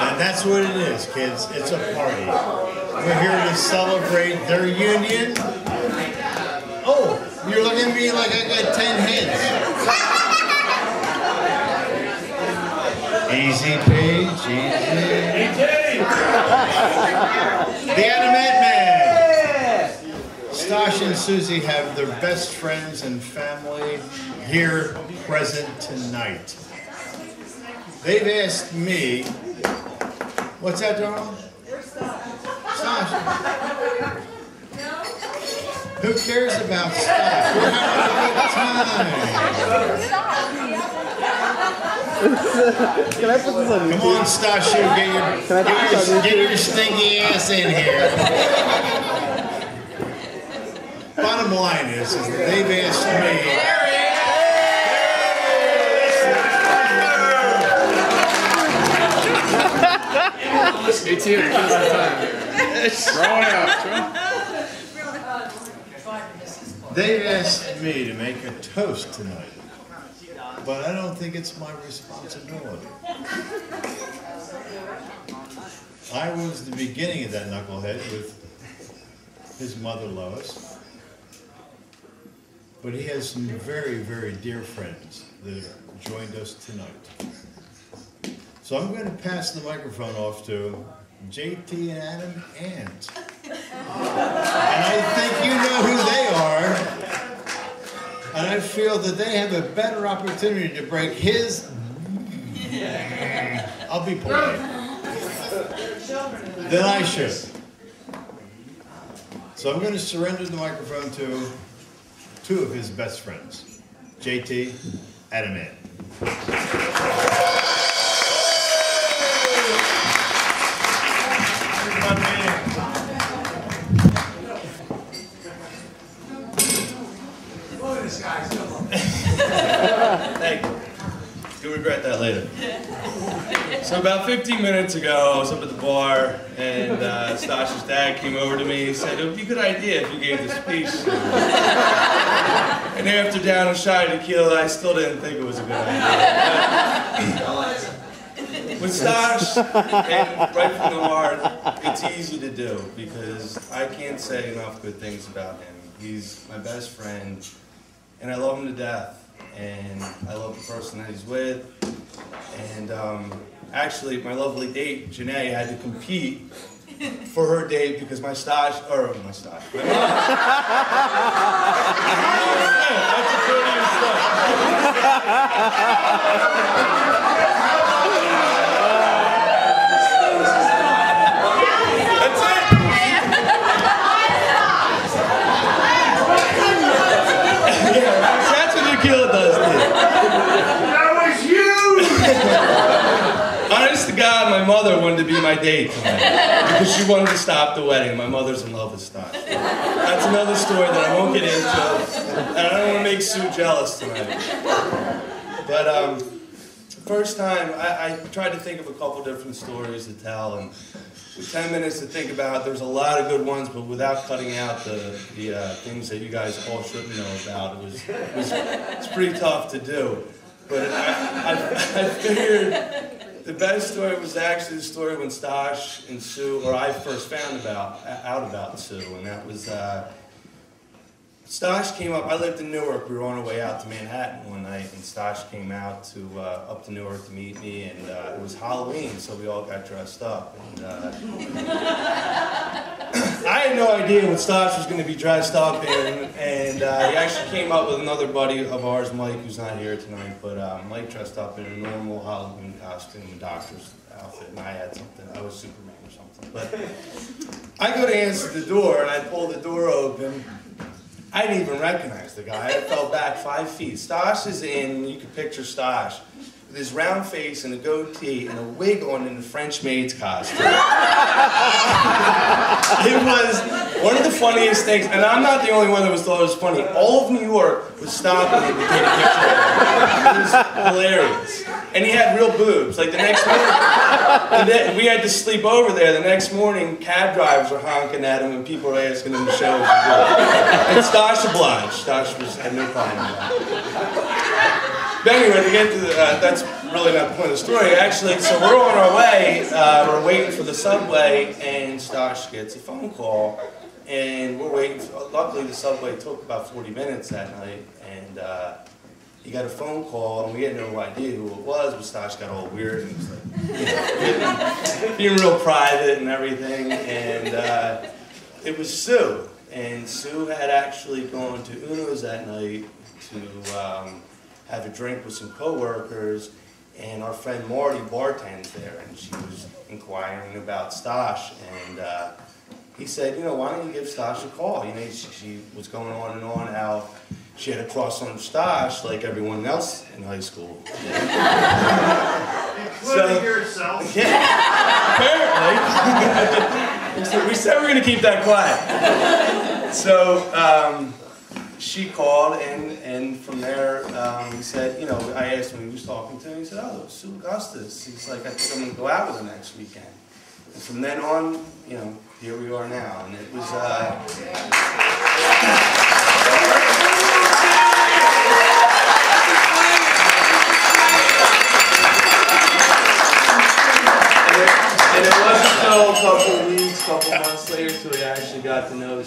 And that's what it is, kids. It's a party. We're here to celebrate their union. Oh, you're looking at me like I got 10 heads. Easy, Paige, easy. The Animate Man. Stosh and Susie have their best friends and family here present tonight. They've asked me, what's that, darling? Stosh. Who cares about Stosh? We're having a good time. Can I put this on YouTube? Come on, Stosh, get your stinky ass in here. Bottom line is that they've asked me. Me too. Throw it out. They've asked me to make a toast tonight, but I don't think it's my responsibility. I was the beginning of that knucklehead with his mother Lois, but he has some very, very dear friends that have joined us tonight. So I'm going to pass the microphone off to JT and Adam Ant. And I think you know who they are. And I feel that they have a better opportunity to break his... I'll be polite. Than I should. So I'm going to surrender the microphone to two of his best friends. JT, Adam Ant. Thank you. You'll regret that later. So about 15 minutes ago, I was up at the bar, and Stosh's dad came over to me and said, it would be a good idea if you gave the speech. And after down a shot of tequila, I still didn't think it was a good idea. With Stosh, and right from the heart, it's easy to do because I can't say enough good things about him. He's my best friend, and I love him to death. And I love the person that he's with. And actually, my lovely date, Janae, had to compete for her date because my mom. That's a Freudian slip. That's it. That's what tequila does. That was you! Honest to God, my mother wanted to be my date tonight because she wanted to stop the wedding. My mother's in love with Stosh. That's another story that I won't get into, and I don't want to make Sue jealous tonight. But the first time, I tried to think of a couple different stories to tell, and with 10 minutes to think about, there's a lot of good ones, but without cutting out the things that you guys all shouldn't know about, it's pretty tough to do. But I figured the best story was actually the story when Stosh and Sue, or I first found out about Sue, and that was Stosh came up. I lived in Newark. We were on our way out to Manhattan one night, and Stosh came out to up to Newark to meet me, and it was Halloween, so we all got dressed up. And I had no idea what Stosh was going to be dressed up in, and he actually came up with another buddy of ours, Mike, who's not here tonight, but Mike dressed up in a normal Halloween costume, a doctor's outfit, and I had something. I was Superman or something. But I go to answer the door, and I pull the door open. I didn't even recognize the guy. I fell back 5 feet. Stosh is in, you can picture Stosh, with his round face and a goatee and a wig on in a French maid's costume. It was one of the funniest things, and I'm not the only one that thought it was funny. All of New York was stopping him to take a picture of him. It was hilarious. And he had real boobs. Like the next morning, we had to sleep over there. The next morning, cab drivers were honking at him and people were asking him to show us. And Stosh obliged. Stosh had no problem with that. But anyway, to get to that's really not the point of the story. Actually, so we're on our way. We're waiting for the subway, and Stosh gets a phone call. And we're waiting. Luckily, the subway took about 40 minutes that night. And he got a phone call, and we had no idea who it was. But Stosh got all weird and was like, being real private and everything. And it was Sue. And Sue had actually gone to Uno's that night to have a drink with some coworkers, and our friend Marty bartends there, and she was inquiring about Stosh, and he said, you know, why don't you give Stosh a call? You know, she was going on and on how she had a crush on Stosh like everyone else in high school. Including yourself. Yeah, apparently. We said we're going to keep that quiet. So she called, and from there he said, you know, I asked him who he was talking to, and he said, oh, Sue Augustus. He's like, I think I'm going to go out with her next weekend. And from then on, you know, here we are now. And it was, and it wasn't until a couple weeks, couple months later, till we actually got to know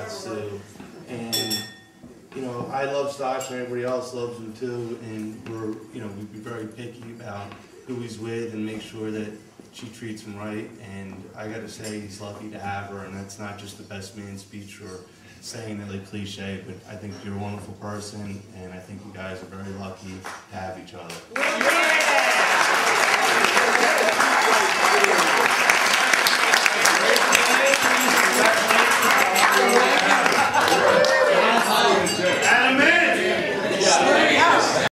Sue. And you know, I love Stosh, and everybody else loves him too. And we're, you know, we'd be very picky about who he's with and make sure that she treats him right. And I got to say, he's lucky to have her. And that's not just the best man speech or saying it like cliche, but I think you're a wonderful person, and I think you guys are very lucky to have each other.